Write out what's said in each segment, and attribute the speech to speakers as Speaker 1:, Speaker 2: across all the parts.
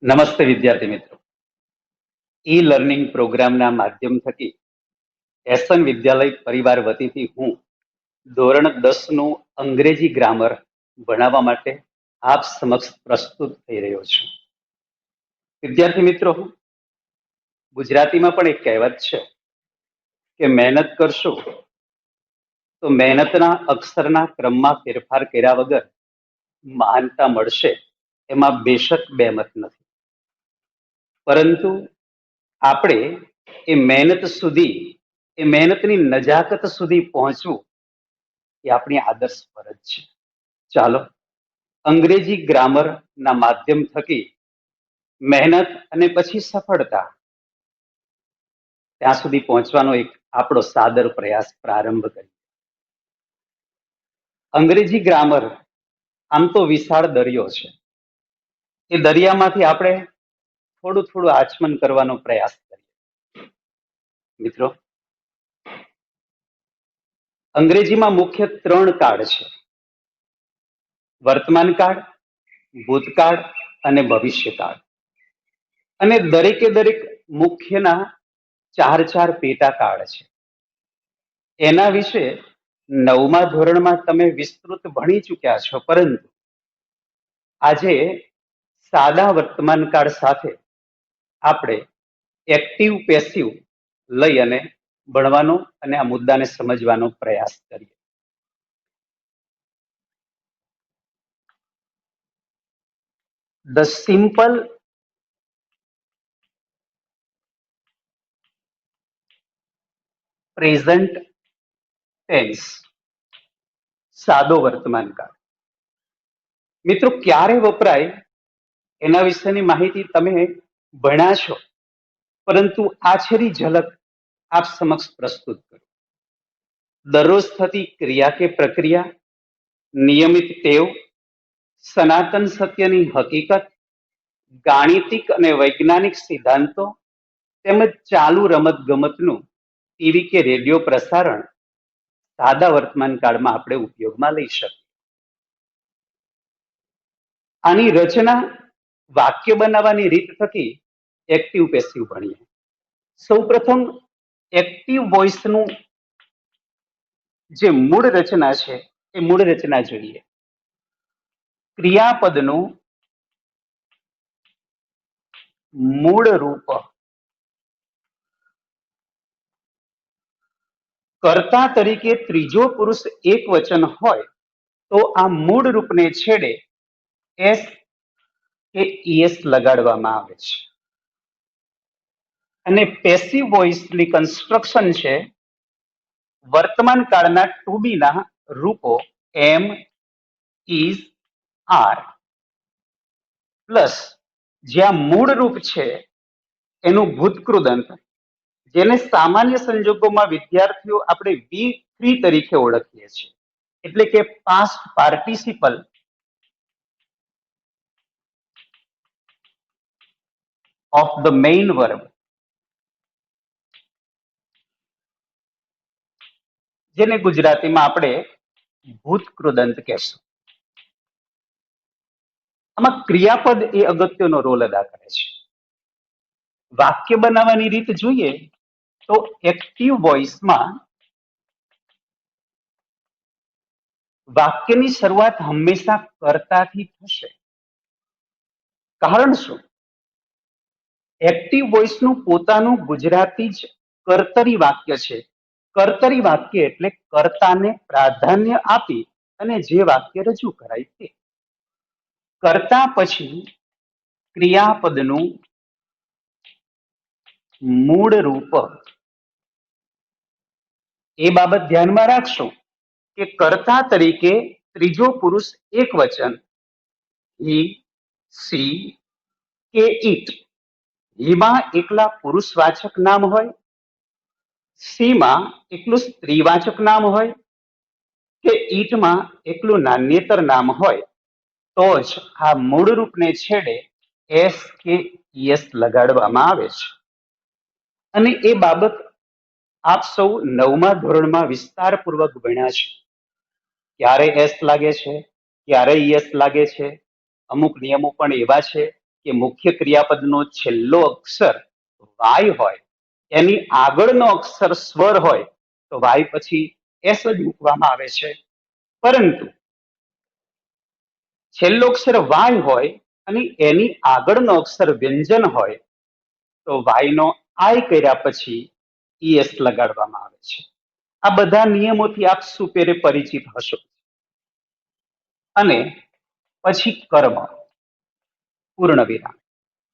Speaker 1: નમસ્તે વિદ્યાર્થી મિત્રો. ઈ લર્નિંગ પ્રોગ્રામના માધ્યમ થકી એસન વિદ્યાલય પરિવાર વતીથી હું ધોરણ 10 નું અંગ્રેજી ગ્રામર ભણાવવા માટે આપ સમક્ષ પ્રસ્તુત થઈ રહ્યો છું. વિદ્યાર્થી મિત્રો, ગુજરાતીમાં પણ એક કહેવત છે કે મહેનત કરશું તો મહેનતના અક્ષરના ક્રમમાં ફેરફાર કર્યા વગર મહાનતા મળશે, એમાં બેશક બેમત નથી. પરંતુ આપણે એ મહેનત સુધી, એ મહેનતની નજાકત સુધી પહોંચવું એ આપણી આદર્શ ફરજ છે. ચાલો અંગ્રેજી ગ્રામર ના માધ્યમ થકી મહેનત અને પછી સફળતા ત્યાં સુધી પહોંચવાનો એક આપણો સાદર પ્રયાસ પ્રારંભ કરીએ. અંગ્રેજી ગ્રામર આમ તો વિશાળ દરિયો છે. એ દરિયામાંથી આપણે થોડું થોડું આચમન કરવાનો પ્રયાસ કરીએ. મિત્રો, અંગ્રેજીમાં મુખ્ય 3 કાળ છે: વર્તમાન કાળ, ભૂતકાળ અને ભવિષ્યકાળ. અને દરેકે દરેક મુખ્યના 4 પેટા કાળ છે. એના વિશે 9મા ધોરણમાં તમે વિસ્તૃત ભણી ચૂક્યા છો, પરંતુ આજે સાદા વર્તમાન કાળ સાથે આપણે એક્ટિવ પેસિવ લઈ અને ભણવાનો અને આ મુદ્દાને સમજવાનો પ્રયાસ કરીએ. The simple present tense, સાદો વર્તમાન કાળ. મિત્રો, ક્યારે વપરાય એના વિશેની માહિતી તમે ભણ્યા છો, પરંતુ આછરી ઝલક આપ સમક્ષ પ્રસ્તુત કરો. દરરોજ થતી ક્રિયા કે પ્રક્રિયા, નિયમિત ટેવ, સનાતન સત્યની હકીકત, ગાણિતિક અને વૈજ્ઞાનિક સિદ્ધાંતો તેમજ ચાલુ રમત ગમતનું ટીવી કે રેડિયો પ્રસારણ સાદા વર્તમાન કાળમાં આપણે ઉપયોગમાં લઈ શકીએ. આની રચના વાક્ય બનાવવાની રીત થકી એક્ટિવ પેસિવ ભણીએ. સૌપ્રથમ એક્ટિવ વોઇસનું જે મૂળ રચના છે એ મૂળ રચના જોઈએ. ક્રિયાપદનું મૂળ રૂપ કર્તા તરીકે ત્રીજો પુરુષ એક વચન હોય તો આ મૂળ રૂપને છેડે એસ કે ઈએસ લગાડવામાં આવે છે. અને પેસિવ વોઇસની કન્સ્ટ્રક્શન છે વર્તમાન કાળના ટુ બી ના રૂપો એમ, ઇઝ, આર પ્લસ જ્યાં મૂળ રૂપ છે એનું ભૂતકૃદંત, જેને સામાન્ય સંજોગોમાં વિદ્યાર્થીઓ આપણે V3 તરીકે ઓળખીએ છીએ, એટલે કે past participle of the main verb, જેને ગુજરાતીમાં આપણે ભૂતકૃદંત કહેશું. આમાં ક્રિયાપદ એ અગત્યનો રોલ અદા કરે છે. વાક્ય બનાવવાની રીત જોઈએ તો એક્ટિવ વોઇસમાં વાક્યની શરૂઆત હંમેશા કર્તાથી થશે. કારણ શું? એક્ટિવ વોઇસનું પોતાનું ગુજરાતી જ કર્તરી વાક્ય છે. કર્તરી વાક્ય એટલે કર્તાને પ્રાધાન્ય આપી અને જે વાક્ય રજૂ કરાય તે. કર્તા પછી ક્રિયાપદનું મૂળ રૂપ. એ બાબત ધ્યાનમાં રાખશું કે કર્તા તરીકે ત્રીજો પુરુષ એક વચન હી, સી કે ઇટ. હીમાં એકલા પુરુષવાચક નામ હોય, સીમાં એકલું સ્ત્રીવાચક નામ હોય કે ઈટમાં એકલું નાન્યેતર નામ હોય તો જ આ મૂળ રૂપને છેડે એસ કે ઈએસ લગાડવામાં આવે છે. અને એ બાબત આપ સૌ 9મા ધોરણમાં વિસ્તારપૂર્વક ભણ્યા છે. ક્યારે એસ લાગે છે, ક્યારે ઈએસ લાગે છે. અમુક નિયમો પણ એવા છે કે મુખ્ય ક્રિયાપદનો છેલ્લો અક્ષર વાય હોય, એની આગળનો અક્ષર સ્વર હોય તો વાય પછી એસ જ મૂકવામાં આવે છે. પરંતુ છેલ્લો અક્ષર વાય હોય અને એની આગળનો અક્ષર વ્યંજન હોય તો વાય નો આય કર્યા પછી ઈએસ લગાડવામાં આવે છે. આ બધા નિયમોથી આપ સુપેરે પરિચિત હશો. અને પછી કર્મ, પૂર્ણ વિરામ.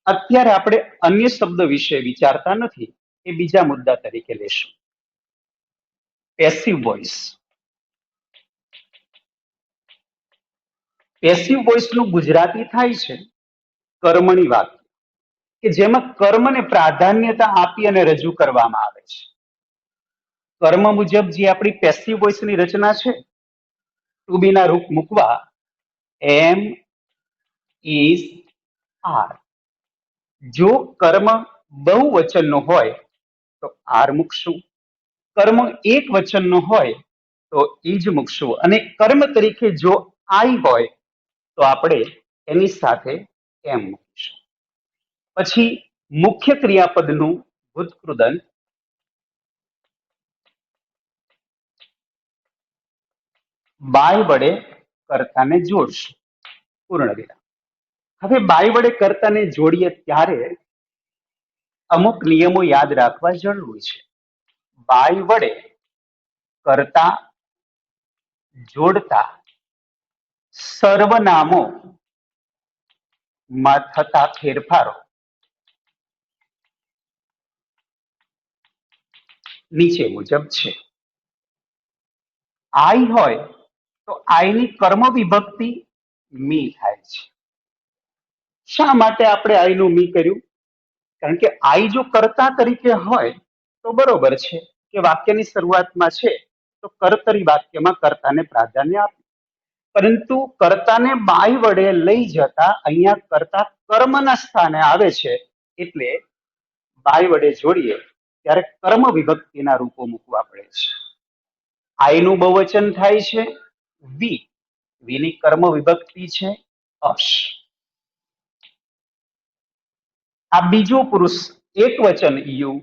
Speaker 1: અત્યારે આપણે અન્ય શબ્દ વિશે વિચારતા નથી, એ બીજા મુદ્દા તરીકે લેશું. Passive voice. પેસિવ વોઇસ નું ગુજરાતી થાય છે કર્મણી વાક્ય, કે જેમાં કર્મને પ્રાધાન્યતા આપી અને રજૂ કરવામાં આવે છે. કર્મ મુજબ જે આપણી પેસિવ વોઇસની રચના છે, ટુ બી ના રૂપ મૂકવા એમ, ઇઝ, આર. જો કર્મ બહુવચનનો હોય તો આર મૂકશું, કર્મ એક વચનનો હોય તો ઈજ મૂકશું, અને કર્મ તરીકે જો આઈ હોય તો આપણે એની સાથે એમ મૂકીશું. પછી મુખ્ય ક્રિયાપદનું ભૂતકૃદંત. બાય વડે કર્તાને જોડશું, પૂર્ણ વિરામ. હવે બાય વડે કર્તાને જોડીએ ત્યારે અમુક નિયમો યાદ રાખવા જરૂરી છે. બાય વડે કર્તા જોડતા સર્વનામો માં થતા ફેરફારો નીચે મુજબ છે. આઈ હોય તો આઈની કર્મ વિભક્તિ મી થાય છે. શા માટે આપણે આઈનું મી કર્યું? કારણ કે આઈ જો કર્તા તરીકે હોય તો બરોબર છે કે વાક્યની શરૂઆતમાં છે તો કર્તરી વાક્યમાં કર્તાને પ્રાધાન્ય આપે. પરંતુ કર્તાને બાય વડે લઈ જતા અહીંયા કર્તા કર્મના સ્થાને આવે છે, એટલે બાય વડે જોડીએ ત્યારે કર્મ વિભક્તિના રૂપો મૂકવા પડે છે. આઈનું બહુવચન થાય છે વી, વીની કર્મ વિભક્તિ છે અશ. આ બીજો પુરુષ એક વચન યુ,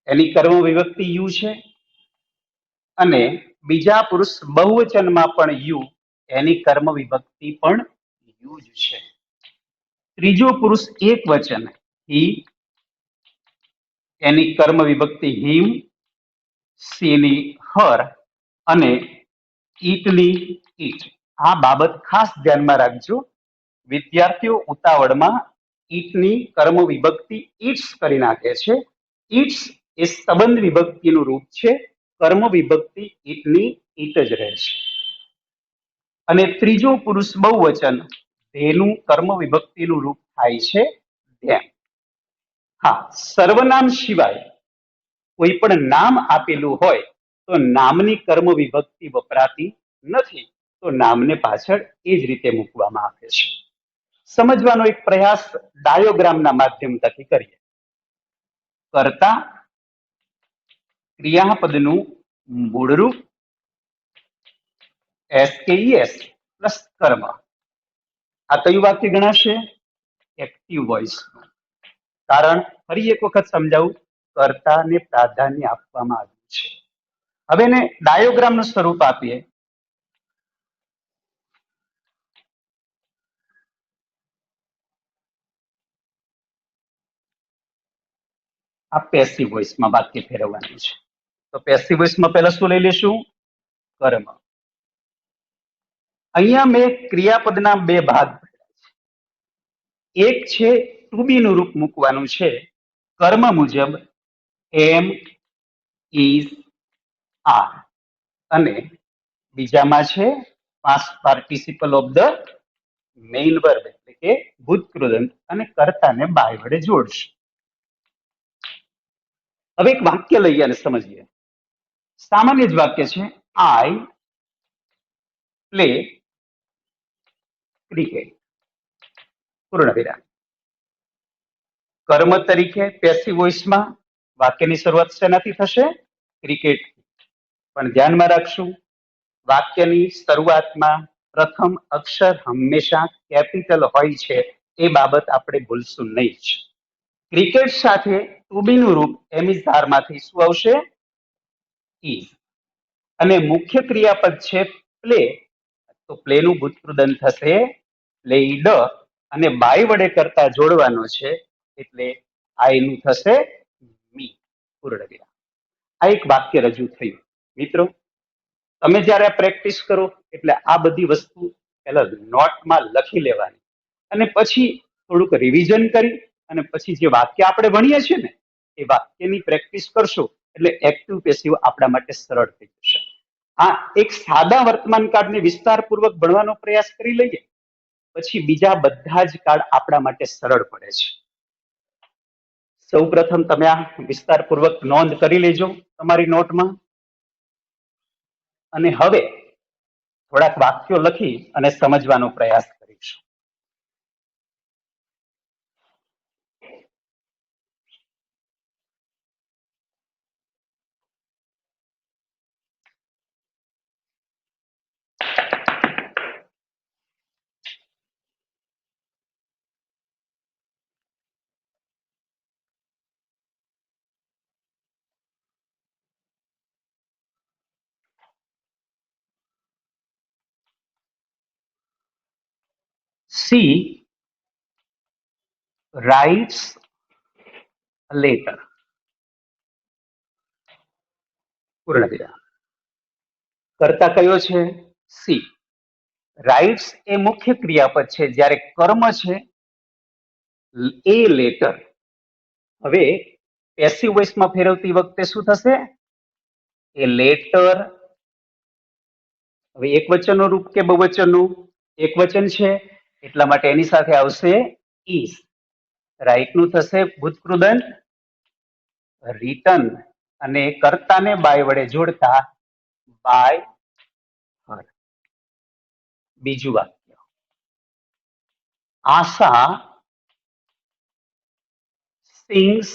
Speaker 1: એની કર્મ વિભક્તિ યુ છે, અને બીજા પુરુષ બહુવચનમાં પણ યુ, એની કર્મ વિભક્તિ પણ યુ જ છે. ત્રીજો પુરુષ એક વચન હી, એની કર્મ વિભક્તિ હિમ, સીની હર, અને ઈટની ઈટ. આ બાબત ખાસ ધ્યાનમાં રાખજો. વિદ્યાર્થીઓ ઉતાવળમાં ઈટની કર્મ વિભક્તિ ઈટ્સ કરી નાખે છે. ઈટ્સ એ સંબંધ વિભક્તિનું રૂપ છે, કર્મ વિભક્તિ ઈટની ઈટ જ રહે છે. અને ત્રીજો પુરુષ બહુવચન તેનું કર્મ વિભક્તિનું રૂપ થાય છે ધેમ. હા, સર્વનામ સિવાય કોઈ પણ નામ આપેલું હોય તો નામની કર્મ વિભક્તિ વપરાતી નથી, તો નામને પાછળ એ જ રીતે મૂકવામાં આવે છે. સમજવાનો એક પ્રયાસ ડાયોગ્રામના માધ્યમ થકી કરીએ. કર્તા ક્રિયાપદનું મૂળરૂપ એસકેઈએસ પ્લસ કર્મ. આ કયું વાક્ય ગણાશે? Active voice. કારણ ફરી એક વખત સમજાવું, કર્તાને પ્રાધાન્ય આપવામાં આવ્યું છે. હવે એને ડાયોગ્રામનું સ્વરૂપ આપીએ. આ પેસિવ વોઇસમાં વાક્ય ફેરવવાનું છે. તો પેસિવ વોઇસમાં પહેલા શું લઈ લેશું? કર્મ. અહીંયા મેં ક્રિયાપદના બે ભાગ, એક છે ટુ બી નું રૂપ મૂકવાનું છે કર્મ મુજબ એમ, ઇઝ, આર, અને બીજામાં છે past participle of the main verb, એટલે કે ભૂતકૃદંત, અને કર્તાને બાય વડે જોડશે. હવે એક વાક્ય લઈએ અને સમજીએ. સામાન્ય જ વાક્ય છે, આઈ પ્લે ક્રિકેટ, પૂર્ણ વિરામ. કર્મ તરીકે પેસિવ વોઇસમાં વાક્યની શરૂઆત શેનાથી થશે? ક્રિકેટ. પણ ધ્યાનમાં રાખશું, વાક્યની શરૂઆતમાં પ્રથમ અક્ષર હંમેશા કેપિટલ હોય છે એ બાબત આપણે ભૂલશું નહીં જ. ક્રિકેટ સાથે ટુ બી નું રૂપ એમ ઇઝ ધારમાંથી શું આવશે? ઇઝ. અને મુખ્ય ક્રિયાપદ છે પ્લે, તો પ્લે નું ભૂતકૃદંત થશે પ્લેઇડ, અને બાય વડે કરતા જોડવાનો છે એટલે આઈ નું થશે મી, પૂર્ણ વિરામ. આ એક વાક્ય રજૂ થયું. મિત્રો, તમે જ્યારે પ્રેક્ટિસ કરો એટલે આ બધી વસ્તુ પહેલા નોટમાં લખી લેવાની, અને પછી થોડુંક રિવિઝન કરી અને પછી જે વાક્ય આપણે ભણીએ છીએ ને એ વાક્યની પ્રેક્ટિસ કરશો એટલે એક્ટિવ પેસિવ આપણા માટે સરળ થઈ જશે. હા, એક સાદા વર્તમાન કાળને વિસ્તારપૂર્વક ભણવાનો પ્રયાસ કરી લઈએ પછી બીજા બધા જ કાળ આપણા માટે સરળ પડે છે. સૌ પ્રથમ તમે આ વિસ્તારપૂર્વક નોંધ કરી લેજો તમારી નોટમાં, અને હવે થોડાક વાક્યો લખી અને સમજવાનો પ્રયાસ કરીશું. She writes a letter. પૂર્ણ વિરામ. કર્તા કયો છે? સી. રાઇટ્સ એ મુખ્ય ક્રિયાપદ છે, જ્યારે કર્મ છે એ લેટર. હવે પેસિવ વોઇસમાં ફેરવતી વખતે શું થશે? એ લેટર. હવે એક વચનનું રૂપ કે બહુવચનનું? એક વચન છે એટલા માટે એની સાથે આવશે ઇઝ. રાઇટ નું થશે ભૂતકૃદંત રિટન, અને કર્તાને બાય વડે જોડતા બાય હર. બીજું વાક્ય, આશા સિંગ્સ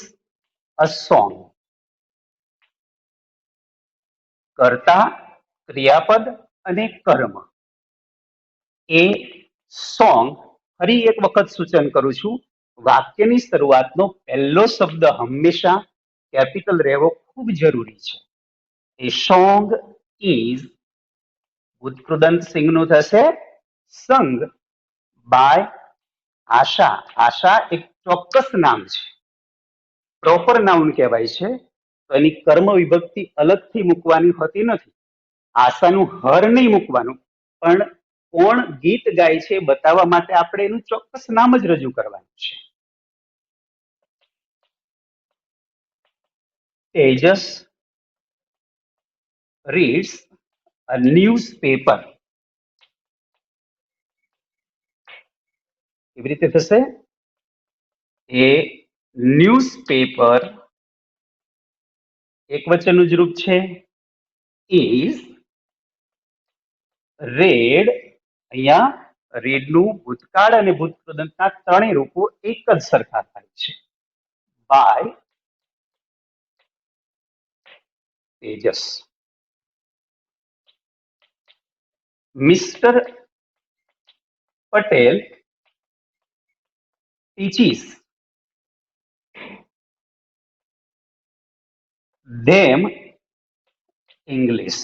Speaker 1: અ સોંગ. કર્તા, ક્રિયાપદ અને કર્મ. એ સોંગ, ફરી એક વખત સૂચન કરું છું, વાક્યની શરૂઆતનો પહેલો શબ્દ હંમેશા કેપિટલ રહેવો ખૂબ જરૂરી છે. એ સોંગ ઇઝ, ભૂતકૃદંત સિંગ નું થશે સંગ, બાય આશા. આશા એક ચોક્કસ નામ છે, પ્રોપર નાઉન કહેવાય છે, તો એની કર્મ વિભક્તિ અલગથી મૂકવાની હોતી નથી. આશાનું હર નહીં મૂકવાનું, પણ કોણ ગીત ગાય છે બતાવવા માટે આપણે એનું ચોક્કસ નામ જ રજૂ કરવાનું છે. Tejas reads a newspaper. કેવી રીતે થશે? એ ન્યૂઝપેપર, એક વચનનું જ રૂપ છે, ઇઝ રેડ. અહીંયા રેડ નું ભૂતકાળ અને ભૂતકૃદંતના ત્રણેય રૂપો એક જ સરખા થાય છે, by Tejas. Mister Patel teaches them English.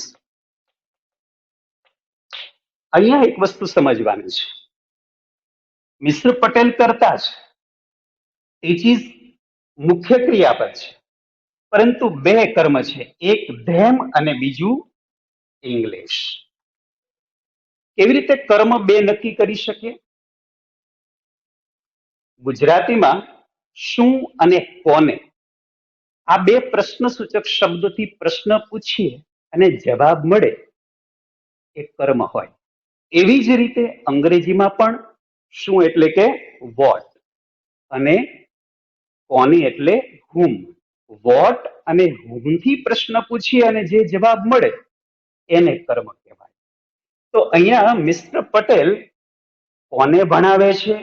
Speaker 1: અહીંયા એક વસ્તુ સમજવાની છે, મિસ્ટર પટેલ કરતા જ teaches મુખ્ય ક્રિયાપદ છે, પરંતુ બે કર્મ છે, એક ધેમ અને બીજું ઇંગ્લિશ. કેવી રીતે કર્મ બે નક્કી કરી શકીએ? ગુજરાતીમાં શું અને કોને, આ બે પ્રશ્નસૂચક શબ્દોથી પ્રશ્ન પૂછીએ અને જવાબ મળે એ કર્મ હોય. એવી જ રીતે અંગ્રેજીમાં પણ શું એટલે કે વોટ, અને કોની એટલે હુમ. વોટ અને હુમ થી પ્રશ્ન પૂછીએ અને જે જવાબ મળે એને કર્મ કહેવાય. તો અહીંયા મિસ્ટર પટેલ કોને ભણાવે છે?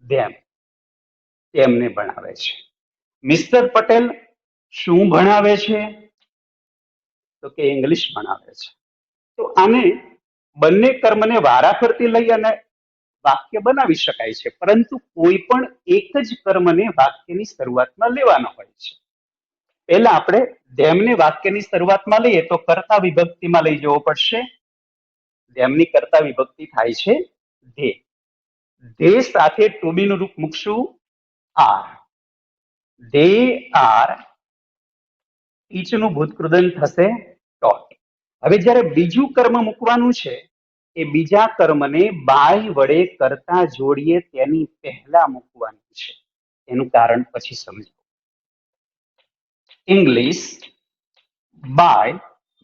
Speaker 1: ધેમ, તેમને ભણાવે છે. મિસ્ટર પટેલ શું ભણાવે છે? તો કે ઇંગ્લિશ ભણાવે છે. તો આને બંને કર્મને વારાફરતી લઈ અને વાક્ય બનાવી શકાય છે, પરંતુ કોઈ પણ એક જ કર્મને વાક્યની શરૂઆતમાં લેવાનો હોય છે. પહેલા આપણે ધેમને વાક્યની શરૂઆતમાં લઈએ તો કર્તા વિભક્તિમાં લઈ જવો પડશે. ધેમની કર્તા વિભક્તિ થાય છે ધે. ધે સાથે ટુ બી નું રૂપ મૂકશું આર. They are. ઈચ નું ભૂતકૃદંત થશે ટોટ. હવે જ્યારે બીજું કર્મ મૂકવાનું છે એ બીજા કર્મને બાય વડે કરતા જોડીએ તેની પહેલા મૂકવાનું છે. એનું કારણ પછી સમજો. English by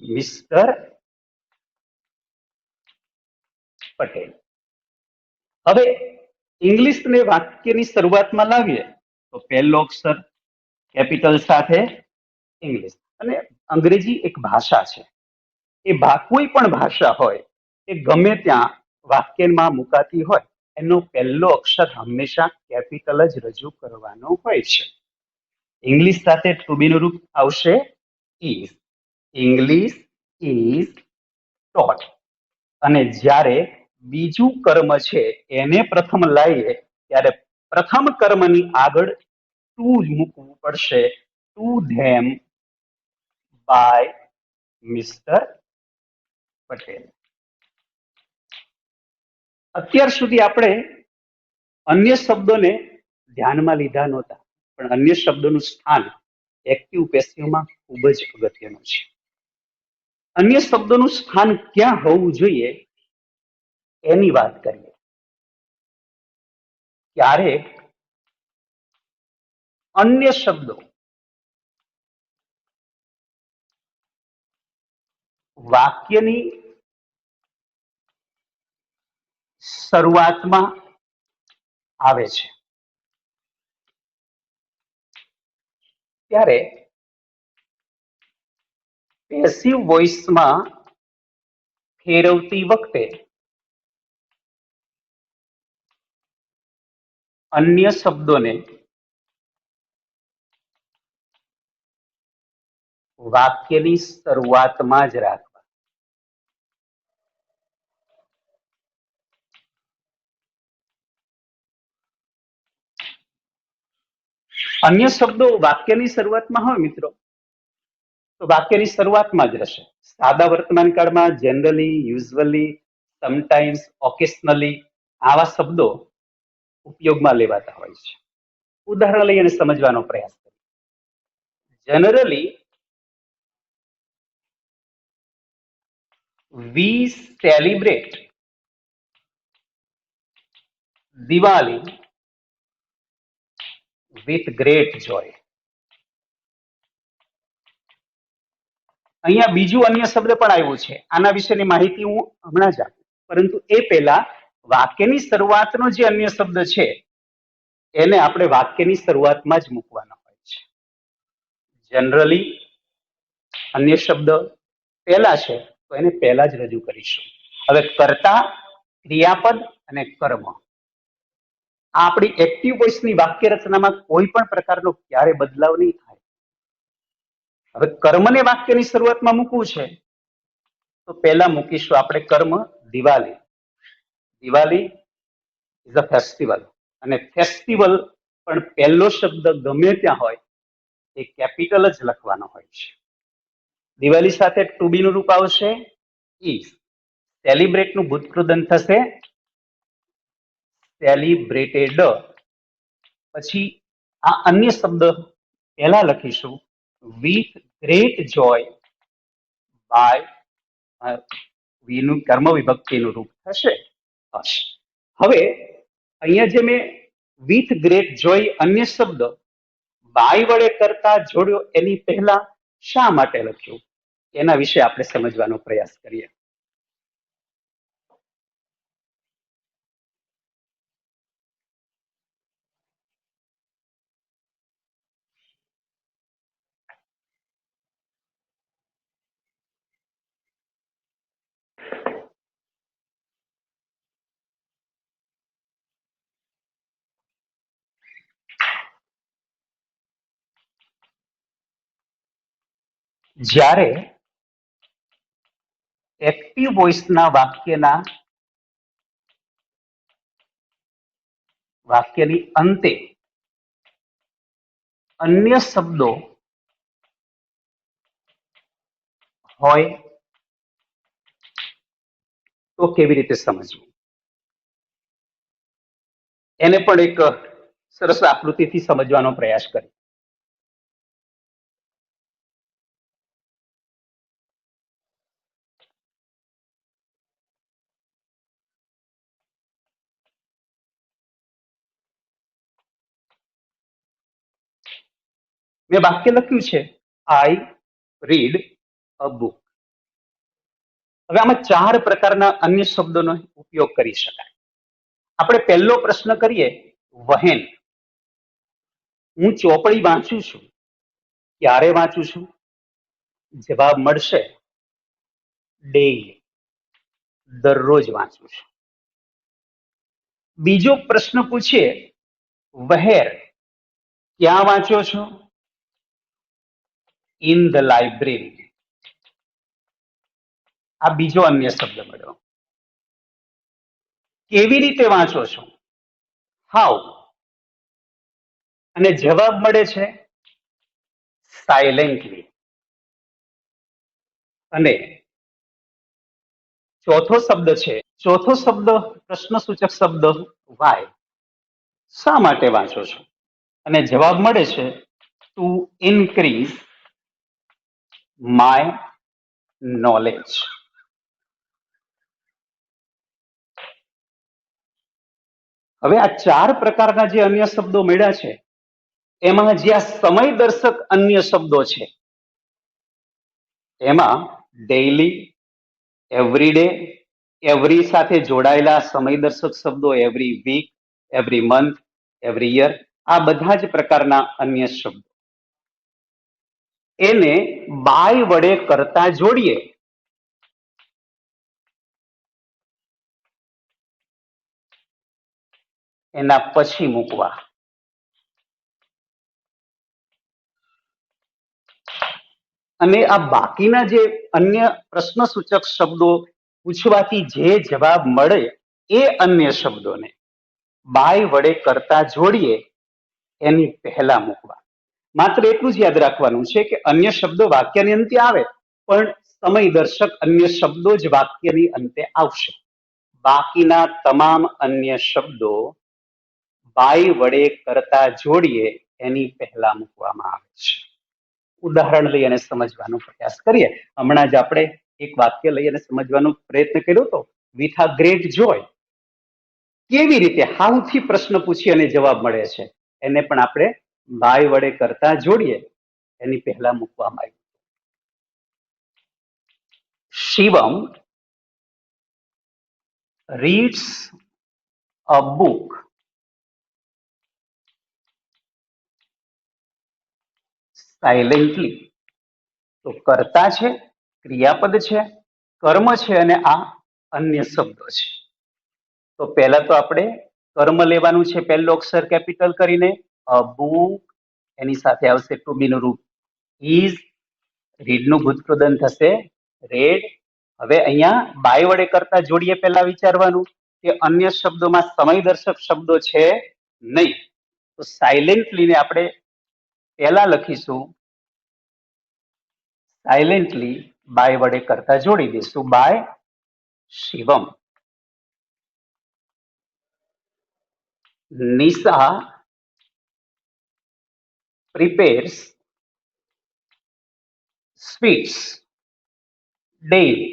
Speaker 1: mister Patel. હવે ઇંગ્લિશને વાક્યની શરૂઆતમાં લાવીએ તો પહેલો અક્ષર કેપિટલ સાથે ઇંગ્લિશ. અને અંગ્રેજી એક ભાષા છે. એ કોઈ પણ ભાષા હોય એ ગમે ત્યાં વાક્યમાં મુકાતી હોય એનો પહેલો અક્ષર હંમેશા કેપિટલ જ રજૂ કરવાનો હોય છે. ઇંગ્લિશ સાથે ટુ બી નું રૂપ આવશે ઇઝ. English is ટોટ. અને જ્યારે બીજું કર્મ છે એને પ્રથમ લાવીએ ત્યારે પ્રથમ કર્મની આગળ ટુ મૂકવું પડશે. To them by mister Patel. અત્યાર સુધી આપણે અન્ય શબ્દોને ધ્યાનમાં લીધા નહોતા, પણ અન્ય શબ્દોનું સ્થાન એક્ટિવ પેસિવમાં ખૂબ જ અગત્યનું છે. અન્ય શબ્દોનું સ્થાન ક્યાં હોવું જોઈએ એની વાત કરીએ. ક્યારેક અન્ય શબ્દો વાક્યની શરૂઆતમાં આવે છે ત્યારે પેસિવ વોઇસમાં ફેરવતી વખતે અન્ય શબ્દોને વાક્યની શરૂઆતમાં જ રાખવા. અન્ય શબ્દો વાક્યની શરૂઆતમાં હોય મિત્રો તો વાક્યની શરૂઆતમાં જ રહેશે. સાદા વર્તમાન કાળમાં જનરલી, યુઝ્યુઅલી, સમટાઈમ્સ, ઓકેશનલી આવા શબ્દો ઉપયોગમાં લેવાતા હોય છે. ઉદાહરણ લઈ અને સમજવાનો પ્રયાસ કરીએ. Generally we celebrate Diwali with great joy. અહીંયા બીજું અન્ય શબ્દ પણ આવ્યું છે. આના વિશેની માહિતી હું હમણાં જ આપું, પરંતુ એ પહેલા વાક્યની શરૂઆતનો જે અન્ય શબ્દ છે એને આપણે વાક્યની શરૂઆતમાં જ મૂકવાનો હોય છે. જનરલી અન્ય શબ્દ પહેલા છે તો એને પહેલા જ રજૂ કરીશું. હવે કર્તા, ક્રિયાપદ અને કર્મ આપણી એક્ટિવ વોઇસની વાક્ય રચનામાં કોઈ પણ પ્રકારનો ક્યારે બદલાવ નહીં થાય. હવે કર્મને વાક્યની શરૂઆતમાં મૂકવું છે તો પહેલા મૂકીશું આપણે કર્મ Diwali. Diwali is a festival. અને ફેસ્ટિવલ પણ પહેલો શબ્દ ગમે ત્યાં હોય એ કેપિટલ જ લખવાનો હોય છે. દિવાળી સાથે ટુ બી નું રૂપ આવશે ઇઝ. સેલિબ્રેટ નું ભૂતકૃદંત થશે સેલિબ્રેટેડ. પછી આ અન્ય શબ્દ પહેલા લખીશું with great joy by V નું કર્મ વિભક્તિનું રૂપ થશે હશ. હવે અહીંયા જે મેં વિથ ગ્રેટ જોય અન્ય શબ્દ બાય વડે કરતા જોડ્યો એની પહેલા શા માટે લખ્યું એના વિશે આપણે સમજવાનો પ્રયાસ કરીએ. જ્યારે એક્ટિવ વોઇસના વાક્યની અંતે અન્ય શબ્દો હોય તો કેવી રીતે સમજવું, એને પણ એક સરસ આકૃતિથી સમજવાનો પ્રયાસ કરીએ. મેં વાક્ય લખ્યું છે, આઈ રીડ અ બુક. હવે આમાં 4 પ્રકારના અન્ય શબ્દોનો ઉપયોગ કરી શકાય. આપણે પહેલો પ્રશ્ન કરીએ, વહેન. હું ચોપડી વાંચું છું. ક્યારે વાંચું છું? જવાબ મળશે ડેઈલી, દરરોજ વાંચું છું. બીજો પ્રશ્ન પૂછીએ, વહેર. ક્યાં વાંચો છો? In the library. આ બીજો અન્ય શબ્દ મળ્યો. કેવી રીતે વાંચો છો? હાઉ. અને જવાબ મળે છે સાયલેન્ટલી. અને ચોથો શબ્દ પ્રશ્નસૂચક શબ્દ વાય. શા માટે વાંચો છો? અને જવાબ મળે છે ટુ ઇન્ક્રીઝ માય નોલેજ. હવે આ 4 પ્રકારના જે અન્ય શબ્દો મળ્યા છે, એમાં જે આ સમયદર્શક અન્ય શબ્દો છે, એમાં ડેઈલી, એવરીડે, એવરી સાથે જોડાયેલા સમયદર્શક શબ્દો every week, every month, every year, આ બધા જ પ્રકારના અન્ય શબ્દો. એને બાય વડે કરતા જોડીએ એના પછી મૂકવા. અને આ બાકીના જે અન્ય પ્રશ્નસૂચક શબ્દો પૂછવાથી જે જવાબ મળે એ અન્ય શબ્દોને બાય વડે કરતા જોડીએ એની પહેલા મૂકવા. માત્ર એટલું જ યાદ રાખવાનું છે કે અન્ય શબ્દો વાક્યની અંતે આવે, પણ સમયદર્શક અન્ય શબ્દો જ વાક્યની અંતે આવશે. બાકીના તમામ અન્ય શબ્દો બાય વડે કરતા જોડીએ એની પહેલા મૂકવામાં આવે છે. ઉદાહરણ લઈ અને સમજવાનો પ્રયાસ કરીએ. હમણાં જ આપણે એક વાક્ય લઈ અને સમજવાનો પ્રયત્ન કર્યો હતો, વિથ આ ગ્રેટ જોય. કેવી રીતે, હાઉ થી પ્રશ્ન પૂછી અને જવાબ મળે છે, એને પણ આપણે બાય વડે કરતા જોડીએ એની પહેલા મૂકવામાં આવ્યું. Shivam reads a book silently. તો કર્તા છે, ક્રિયાપદ છે, કર્મ છે અને આ અન્ય શબ્દો છે. તો પહેલા તો આપણે કર્મ લેવાનું છે, પહેલો અક્ષર કેપિટલ કરીને, અ બુક. એની સાથે આવશે ટુ બી નું રૂપ ઇઝ. રીડ નું ભૂતકૃદન થશે રેડ. હવે અહીંયા બાય વડે કરતા જોડીએ પહેલા વિચારવાનું કે અન્ય શબ્દોમાં સમયદર્શક શબ્દો છે નહીં. તો સાયલેન્ટલી ને આપણે પહેલા લખીશું સાયલેન્ટલી, બાય વડે કરતા જોડી દઈશું by Shivam. Nisha prepares sweets daily.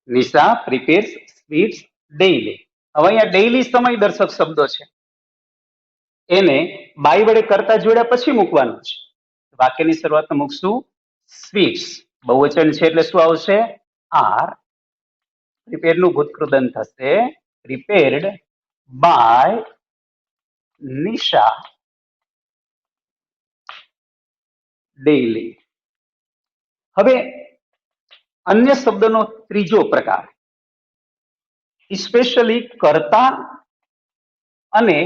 Speaker 1: Nisha prepares sweets daily. હવે અહીંયા ડેઈલી સમયદર્શક શબ્દો છે, એને બાય વડે કરતા જોડ્યા પછી મૂકવાનું છે. વાક્યની શરૂઆતમાં મૂકશું સ્વીટ્સ, બહુવચન છે એટલે શું આવશે? આર. પ્રિપેર નું ભૂતકૃદન થશે પ્રિપેર્ડ બાય નિશા ડેઈલી. હવે અન્ય શબ્દનો ત્રીજો પ્રકાર, સ્પેશિયલી કર્તા અને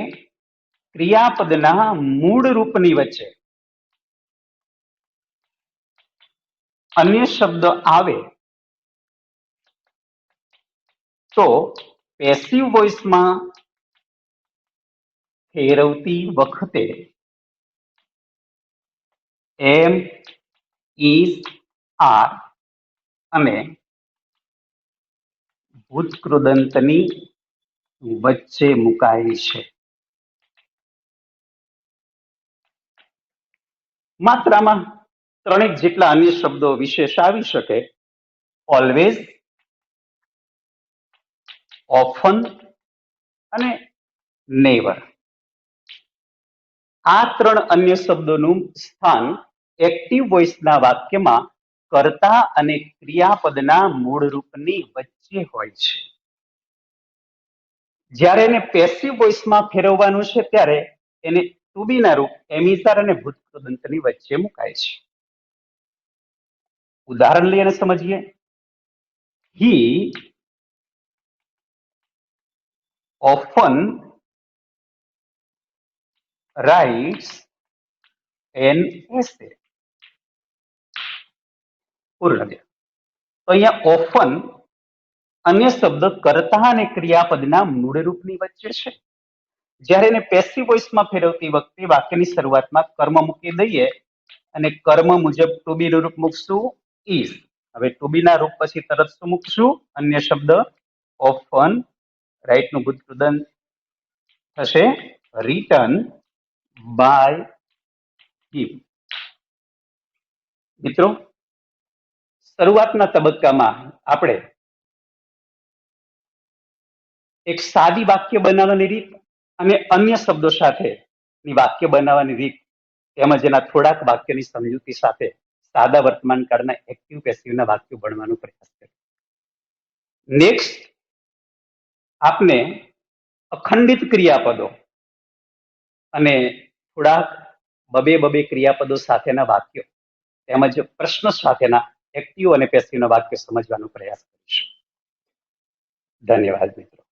Speaker 1: ક્રિયાપદના મૂળ રૂપની વચ્ચે અન્ય શબ્દ આવે તો પેસિવ વોઇસમાં ફેરવતી વખતે એમ, ઇઝ, આર અને ભૂતકૃદંતની વચ્ચે મુકાયેલી છે. માત્રામાં ત્રણેક જેટલા અન્ય શબ્દો વિશેષ આવી શકે. ઓલવેઝ, ઓફન અને નેવર. આ ત્રણ અન્ય શબ્દોનું સ્થાન એક્ટિવ વોઇસના વાક્યમાં કર્તા અને ક્રિયાપદના મૂળ રૂપની વચ્ચે હોય છે. જ્યારે એને પેસિવ વોઇસમાં ફેરવવાનું છે ત્યારે એને ટુ બી ના રૂપ એમિસાર અને ભૂતકૃદંતની વચ્ચે મુકાય છે. ઉદાહરણ લઈને સમજીએ. હી ઓફન રાઇટ્સ એન એસે. પૂર્ણ. તો અહીંયા ઓફન અન્ય શબ્દ કર્તા અને ક્રિયાપદના મૂળ રૂપની વચ્ચે છે. જ્યારે એને પેસિવ વોઇસમાં ફેરવતી વખતે વાક્યની શરૂઆતમાં કર્મ મૂકી દઈએ અને કર્મ મુજબ ટુ બી નું રૂપ મૂકશું ઇઝ. હવે ટુ બી ના રૂપ પછી તરત શું મૂકશું? અન્ય શબ્દ ઓફન. રાઈટ નું ભૂતકૃદંત થશે રિટન બાય હિમ. મિત્રો, શરૂઆતના તબક્કામાં આપણે એક સાદી વાક્ય બનાવવાની રીત અને અન્ય શબ્દો સાથે વાક્ય બનાવવાની રીત તેમજ એના થોડાક વાક્યની સમજૂતી સાથે સાદા વર્તમાન કાળના એક્ટિવ પેસિવના વાક્યો ભણવાનો પ્રયાસ કર્યો. નેક્સ્ટ આપને અખંડિત ક્રિયાપદો અને થોડાક બબે ક્રિયાપદો સાથેના વાક્યો તેમજ પ્રશ્ન સાથેના એક્ટિવ અને પેસિવના વાક્યો સમજવાનો પ્રયાસ કરીશું. ધન્યવાદ મિત્રો.